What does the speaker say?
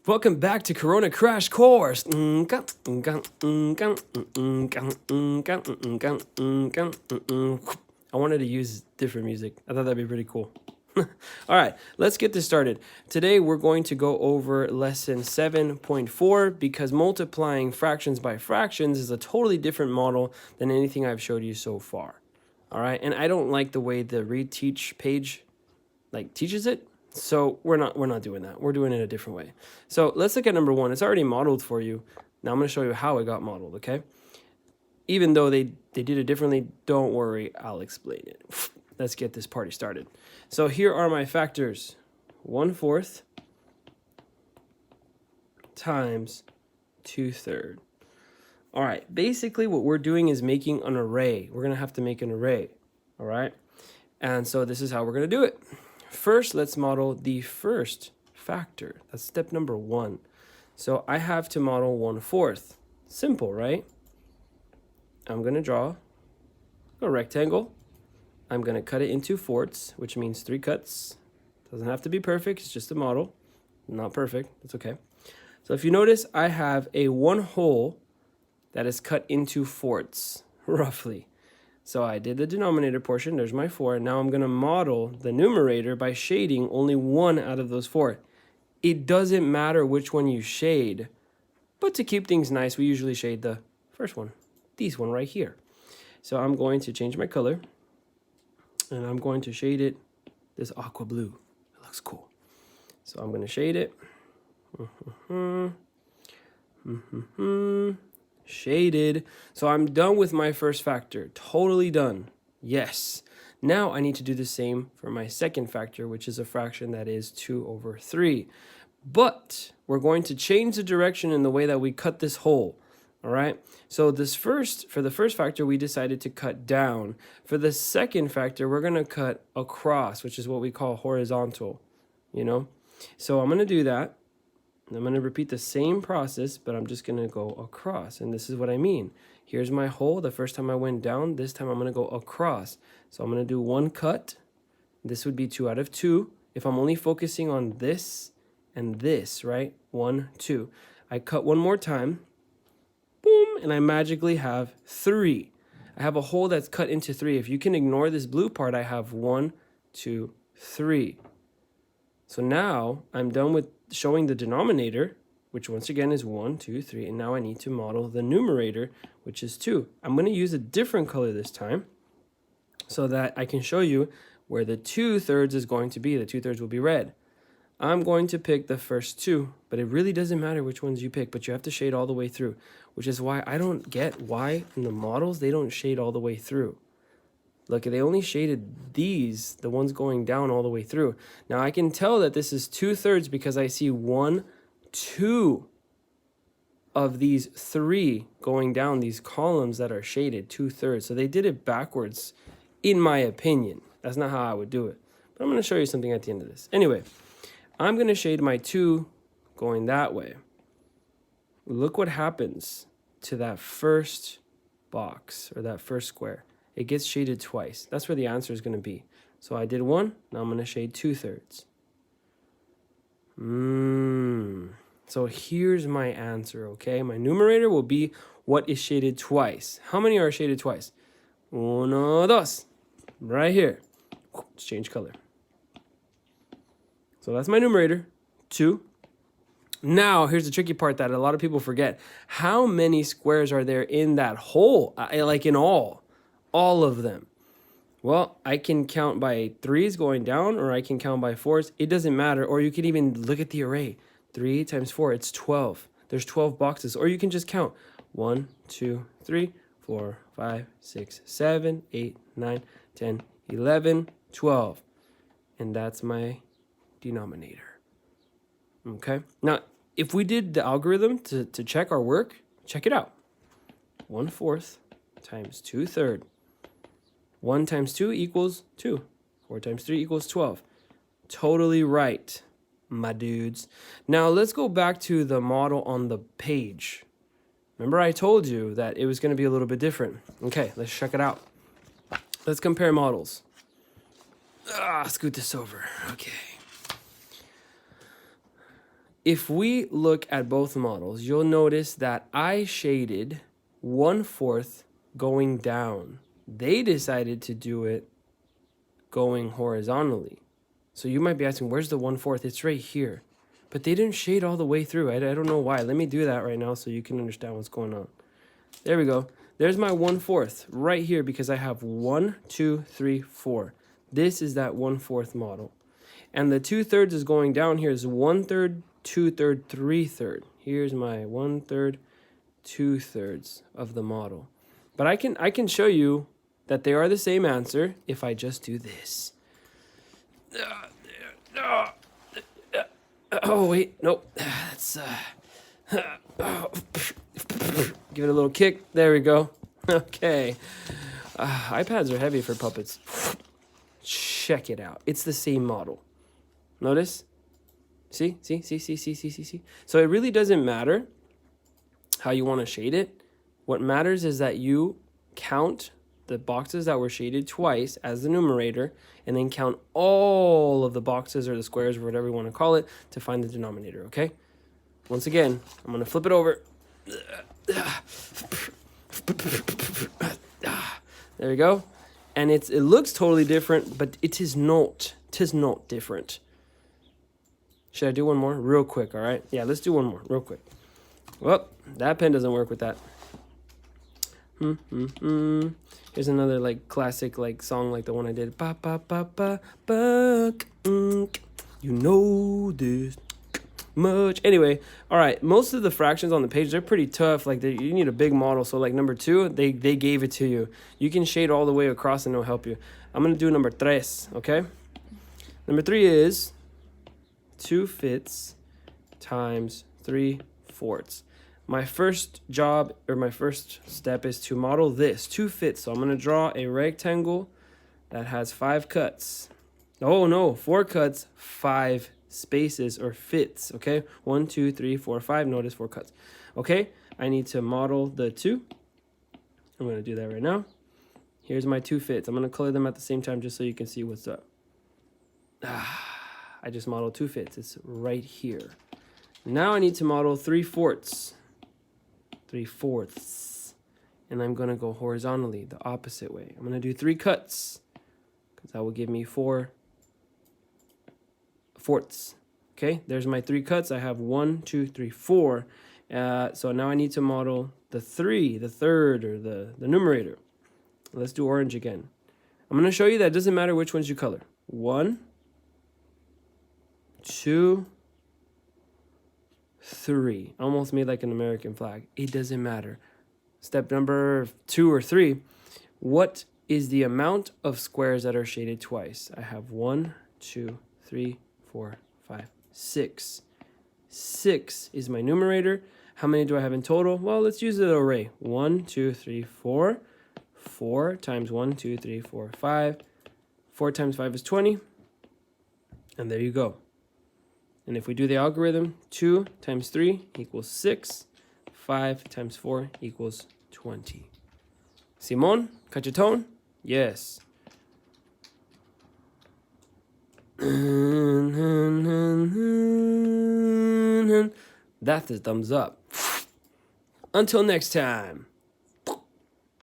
Welcome back to Corona Crash Course. I wanted to use different music. I thought that'd be pretty cool. All right, let's get this started. Today we're going to go over lesson 7.4 because multiplying fractions by fractions is a totally different model than anything I've showed you so far. All right, and I don't like the way the reteach page teaches it. So we're not doing that. We're doing it a different way. So let's look at number 1. It's already modeled for you. Now I'm going to show you how it got modeled, okay? Even though they did it differently, don't worry, I'll explain it. Let's get this party started. So here are my factors. 1/4 times 2/3. All right, basically what we're doing is making an array. We're going to have to make an array, all right? And so this is how we're going to do it. First, let's model the first factor. That's step number 1. So I have to model 1/4. Simple, right? I'm going to draw a rectangle. I'm going to cut it into fourths, which means 3 cuts. Doesn't have to be perfect. It's just a model. Not perfect. That's okay. So if you notice, I have a 1 hole that is cut into fourths, roughly. So I did the denominator portion. There's my 4. Now I'm going to model the numerator by shading only 1 out of those 4. It doesn't matter which one you shade, but to keep things nice, we usually shade the first one, this one right here. So I'm going to change my color, and I'm going to shade it this aqua blue. It looks cool. So I'm going to shade it. Shaded. So I'm done with my first factor. Totally done. Yes. Now I need to do the same for my second factor, which is a fraction that is 2/3. But we're going to change the direction in the way that we cut this hole. All right. So for the first factor, we decided to cut down. For the second factor, we're going to cut across, which is what we call horizontal, So I'm going to do that. I'm going to repeat the same process, but I'm just going to go across. And this is what I mean. Here's my hole. The first time I went down, this time I'm going to go across. So I'm going to do 1 cut. This would be 2 out of 2. If I'm only focusing on this and this, right? 1, 2. I cut 1 more time. Boom. And I magically have 3. I have a hole that's cut into 3. If you can ignore this blue part, I have 1, 2, 3. So now I'm done with showing the denominator, which once again is 1, 2, 3. And now I need to model the numerator, which is 2. I'm going to use a different color this time so that I can show you where the 2/3 is going to be. The 2/3 will be red. I'm going to pick the first 2, but it really doesn't matter which ones you pick, but you have to shade all the way through, which is why I don't get why in the models they don't shade all the way through. Look, they only shaded these, the ones going down all the way through. Now I can tell that this is 2/3 because I see 1, 2 of these 3 going down these columns that are shaded, 2/3. So they did it backwards, in my opinion. That's not how I would do it. But I'm going to show you something at the end of this. Anyway, I'm going to shade my 2 going that way. Look what happens to that first box or that first square. It gets shaded twice. That's where the answer is going to be. So I did 1. Now I'm going to shade 2/3. So here's my answer, okay? My numerator will be what is shaded twice. How many are shaded twice? 1, 2. Right here. Let's change color. So that's my numerator, 2. Now, here's the tricky part that a lot of people forget. How many squares are there in that hole? Like in all of them. Well, I can count by 3s going down, or I can count by 4s. It doesn't matter. Or you can even look at the array. 3 times 4, it's 12. There's 12 boxes. Or you can just count 1, 2, 3, 4, 5, 6, 7, 8, 9, 10, 11, 12. And that's my denominator. Okay? Now, if we did the algorithm to check our work, check it out. 1/4 times 2/3. 1 times 2 equals 2. 4 times 3 equals 12. Totally right, my dudes. Now let's go back to the model on the page. Remember I told you that it was going to be a little bit different. Okay, let's check it out. Let's compare models. Scoot this over. Okay. if we look at both models, you'll notice that I shaded 1/4 going down. They decided to do it going horizontally. So you might be asking, where's the 1/4? It's right here. But they didn't shade all the way through. I don't know why. Let me do that right now so you can understand what's going on. There we go. There's my 1/4 right here because I have 1, 2, 3, 4. This is that 1/4 model. And the 2/3 is going down here is 1/3, 2/3, 3/3. Here's my 1/3, 2/3 of the model. But I can show you that they are the same answer if I just do this. Oh wait, nope. That's give it a little kick. There we go. Okay. iPads are heavy for puppets. Check it out. It's the same model. Notice? See? So it really doesn't matter how you want to shade it. What matters is that you count the boxes that were shaded twice as the numerator, and then count all of the boxes or the squares or whatever you want to call it to find the denominator, okay? Once again, I'm going to flip it over. There we go. And it looks totally different, but it is not. It is not different. Should I do one more? Real quick, all right? Yeah, let's do one more real quick. Well, that pen doesn't work with that. Here's another like classic like song like the one I did. Ba ba ba ba ba. You know this much. Anyway, all right. Most of the fractions on the page, they're pretty tough. Like you need a big model. So like number 2, they gave it to you. You can shade all the way across and it'll help you. I'm gonna do number 3. Okay. Number 3 is 2/5 times 3/4. My first job or my first step is to model this 2/5. So I'm going to draw a rectangle that has 5 cuts. Oh no, 4 cuts, 5 spaces or fits. Okay, 1, 2, 3, 4, 5. Notice 4 cuts. Okay, I need to model the 2. I'm going to do that right now. Here's my 2 fits. I'm going to color them at the same time just so you can see what's up. I just modeled 2 fits. It's right here. Now I need to model 3/4. 3/4. And I'm going to go horizontally, the opposite way. I'm going to do 3 cuts because that will give me 4/4. Okay, there's my 3 cuts. I have 1, 2, 3, 4. So now I need to model the 3, the third, or the numerator. Let's do orange again. I'm going to show you that it doesn't matter which ones you color. 1, 2, 3. Almost made like an American flag. It doesn't matter. Step number 2 or 3. What is the amount of squares that are shaded twice? I have 1, 2, 3, 4, 5, 6. 6 is my numerator. How many do I have in total? Well, let's use the array. 1, 2, 3, 4. 4 times 1, 2, 3, 4, 5. 4 times 5 is 20. And there you go. And if we do the algorithm, 2 times 3 equals 6. 5 times 4 equals 20. Simon, cachetón? Yes. That's the thumbs up. Until next time.